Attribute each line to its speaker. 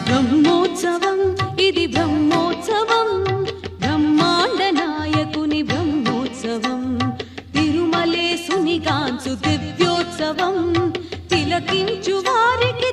Speaker 1: బ్రహ్మోత్సవం ఇది బ్రహ్మోత్సవం బ్రహ్మాండ నాయకుని బ్రహ్మోత్సవం తిరుమలేసుని కాంచు దివ్యోత్సవం తిలకించు వారికి